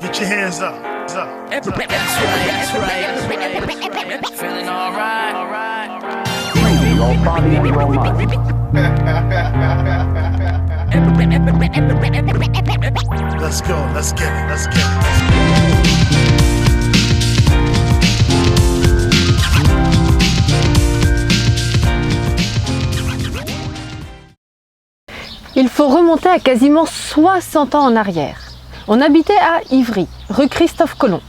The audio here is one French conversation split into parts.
Get your hands up. That's right. Feeling alright. Your body and your mind. Let's go. Let's get it. Il faut remonter à quasiment 60 ans en arrière. On habitait à Ivry, rue Christophe Colomb.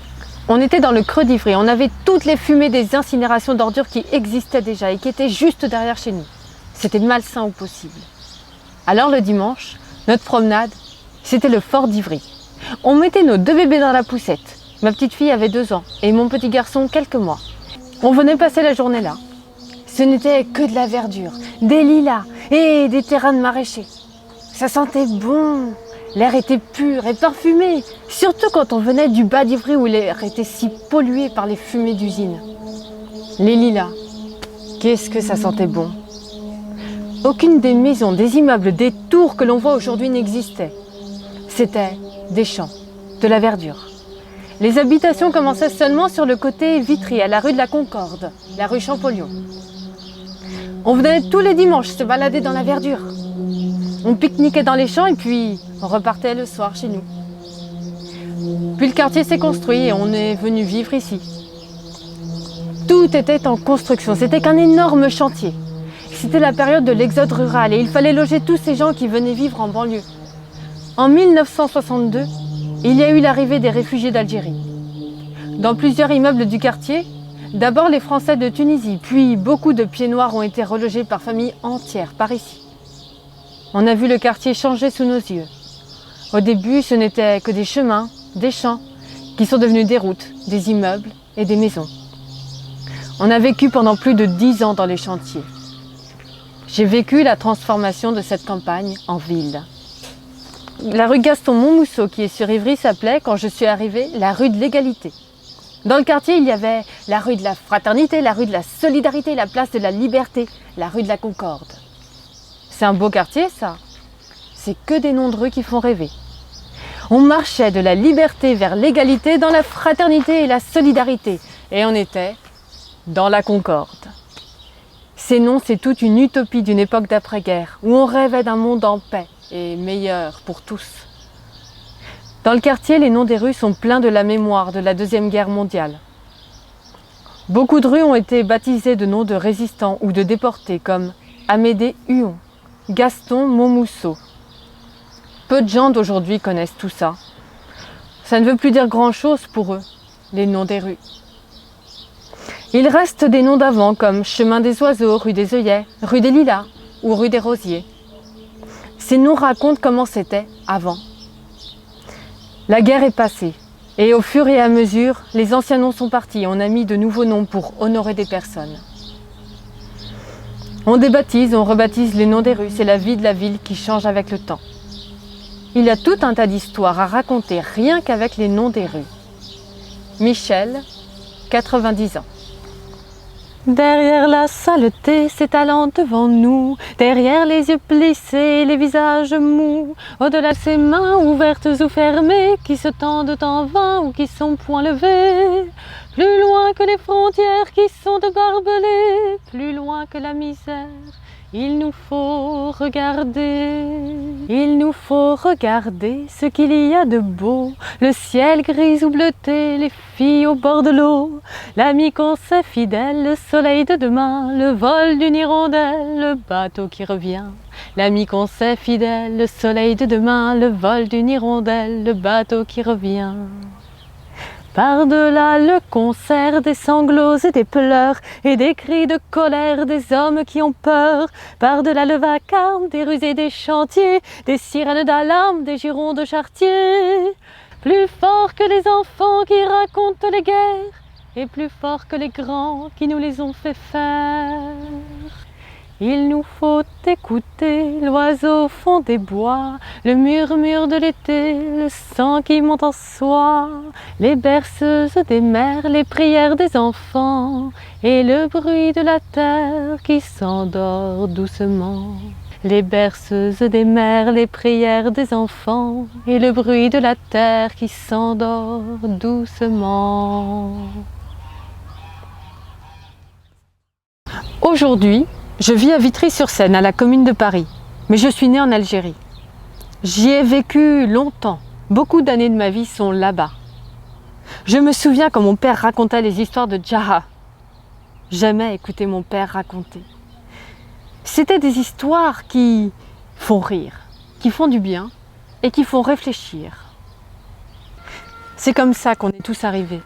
On était dans le creux d'Ivry, on avait toutes les fumées des incinérations d'ordures qui existaient déjà et qui étaient juste derrière chez nous. C'était malsain au possible. Alors le dimanche, notre promenade, c'était le fort d'Ivry. On mettait nos 2 bébés dans la poussette. Ma petite fille avait 2 ans et mon petit garçon quelques mois. On venait passer la journée là. Ce n'était que de la verdure, des lilas et des terrains de maraîchers. Ça sentait bon, l'air était pur et parfumé, surtout quand on venait du bas d'Ivry où l'air était si pollué par les fumées d'usines. Les lilas, qu'est-ce que ça sentait bon. Aucune des maisons, des immeubles, des tours que l'on voit aujourd'hui n'existait. C'était des champs, de la verdure. Les habitations commençaient seulement sur le côté Vitry, à la rue de la Concorde, la rue Champollion. On venait tous les dimanches se balader dans la verdure. On pique-niquait dans les champs et puis on repartait le soir chez nous. Puis le quartier s'est construit et on est venu vivre ici. Tout était en construction, c'était qu'un énorme chantier. C'était la période de l'exode rural et il fallait loger tous ces gens qui venaient vivre en banlieue. En 1962, il y a eu l'arrivée des réfugiés d'Algérie. Dans plusieurs immeubles du quartier, d'abord les Français de Tunisie, puis beaucoup de pieds noirs ont été relogés par familles entières par ici. On a vu le quartier changer sous nos yeux. Au début, ce n'était que des chemins, des champs, qui sont devenus des routes, des immeubles et des maisons. On a vécu pendant plus de 10 ans dans les chantiers. J'ai vécu la transformation de cette campagne en ville. La rue Gaston-Montmousseau, qui est sur Ivry, s'appelait, quand je suis arrivée, la rue de l'égalité. Dans le quartier, il y avait la rue de la fraternité, la rue de la solidarité, la place de la liberté, la rue de la Concorde. C'est un beau quartier, ça. C'est que des noms de rues qui font rêver. On marchait de la liberté vers l'égalité dans la fraternité et la solidarité. Et on était dans la Concorde. Ces noms, c'est toute une utopie d'une époque d'après-guerre, où on rêvait d'un monde en paix et meilleur pour tous. Dans le quartier, les noms des rues sont pleins de la mémoire de la Deuxième Guerre mondiale. Beaucoup de rues ont été baptisées de noms de résistants ou de déportés, comme Amédée Huon, Gaston Montmousseau. Peu de gens d'aujourd'hui connaissent tout ça. Ça ne veut plus dire grand-chose pour eux, les noms des rues. Il reste des noms d'avant comme Chemin des Oiseaux, rue des œillets, rue des Lilas ou rue des Rosiers. Ces noms racontent comment c'était avant. La guerre est passée et au fur et à mesure, les anciens noms sont partis. On a mis de nouveaux noms pour honorer des personnes. On débaptise, on rebaptise les noms des rues. C'est la vie de la ville qui change avec le temps. Il y a tout un tas d'histoires à raconter rien qu'avec les noms des rues. Michel, 90 ans. Derrière la saleté s'étalant devant nous, derrière les yeux plissés, les visages mous, au-delà de ces mains ouvertes ou fermées, qui se tendent en vain ou qui sont point levées, plus loin que les frontières qui sont de barbelés, plus loin que la misère, il nous faut regarder. Il nous faut regarder ce qu'il y a de beau, le ciel gris ou bleuté, les filles au bord de l'eau, l'ami qu'on sait fidèle, le soleil de demain, le vol d'une hirondelle, le bateau qui revient. L'ami qu'on sait fidèle, le soleil de demain, le vol d'une hirondelle, le bateau qui revient. Par-delà le concert des sanglots et des pleurs et des cris de colère des hommes qui ont peur, par-delà le vacarme des rues et des chantiers, des sirènes d'alarme, des jurons de chartier, plus fort que les enfants qui racontent les guerres et plus fort que les grands qui nous les ont fait faire. Il nous faut écouter l'oiseau au fond des bois, le murmure de l'été, le sang qui monte en soi, les berceuses des mers, les prières des enfants et le bruit de la terre qui s'endort doucement. Les berceuses des mères, les prières des enfants et le bruit de la terre qui s'endort doucement. Aujourd'hui, je vis à Vitry-sur-Seine, à la commune de Paris, mais je suis née en Algérie. J'y ai vécu longtemps, beaucoup d'années de ma vie sont là-bas. Je me souviens quand mon père racontait les histoires de Djaha. J'aimais écouter mon père raconter. C'était des histoires qui font rire, qui font du bien et qui font réfléchir. C'est comme ça qu'on est tous arrivés.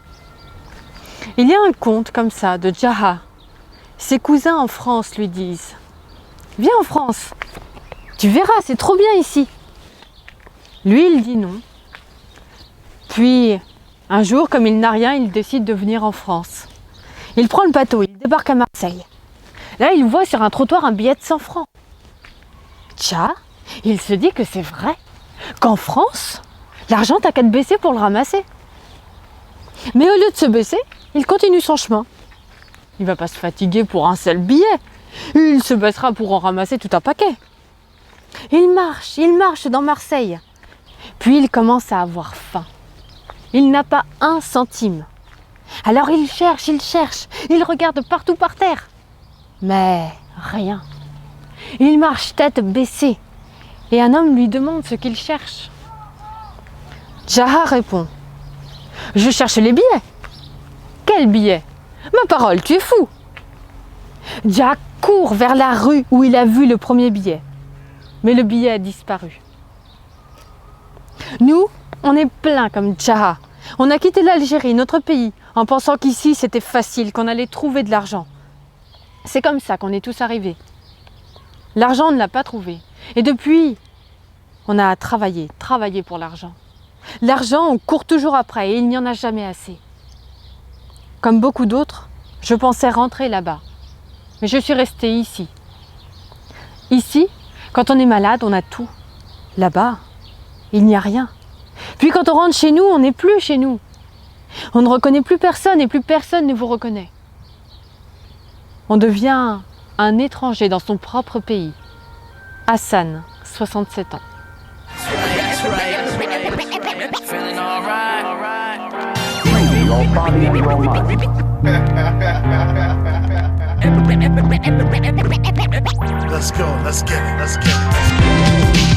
Il y a un conte comme ça de Djaha. Ses cousins en France lui disent « Viens en France, tu verras, c'est trop bien ici !» Lui, il dit non. Puis, un jour, comme il n'a rien, il décide de venir en France. Il prend le bateau, il débarque à Marseille. Là, il voit sur un trottoir un billet de 100 francs. Tcha, il se dit que c'est vrai, qu'en France, l'argent t'as qu'à te baisser pour le ramasser. Mais au lieu de se baisser, il continue son chemin. Il ne va pas se fatiguer pour un seul billet. Il se baissera pour en ramasser tout un paquet. Il marche dans Marseille. Puis il commence à avoir faim. Il n'a pas un centime. Alors il cherche, il regarde partout par terre. Mais rien. Il marche tête baissée. Et un homme lui demande ce qu'il cherche. Djaha répond « Je cherche les billets. » « Quel billet ? Ma parole, tu es fou !» Djaha court vers la rue où il a vu le premier billet. Mais le billet a disparu. Nous, on est plein comme Djaha. On a quitté l'Algérie, notre pays, en pensant qu'ici c'était facile, qu'on allait trouver de l'argent. C'est comme ça qu'on est tous arrivés. L'argent, on ne l'a pas trouvé. Et depuis, on a travaillé pour l'argent. L'argent, on court toujours après et il n'y en a jamais assez. Comme beaucoup d'autres, je pensais rentrer là-bas. Mais je suis restée ici. Ici, quand on est malade, on a tout. Là-bas, il n'y a rien. Puis quand on rentre chez nous, on n'est plus chez nous. On ne reconnaît plus personne et plus personne ne vous reconnaît. On devient un étranger dans son propre pays. Hassan, 67 ans. Your body and your mind. Let's go, let's get it, let's get it.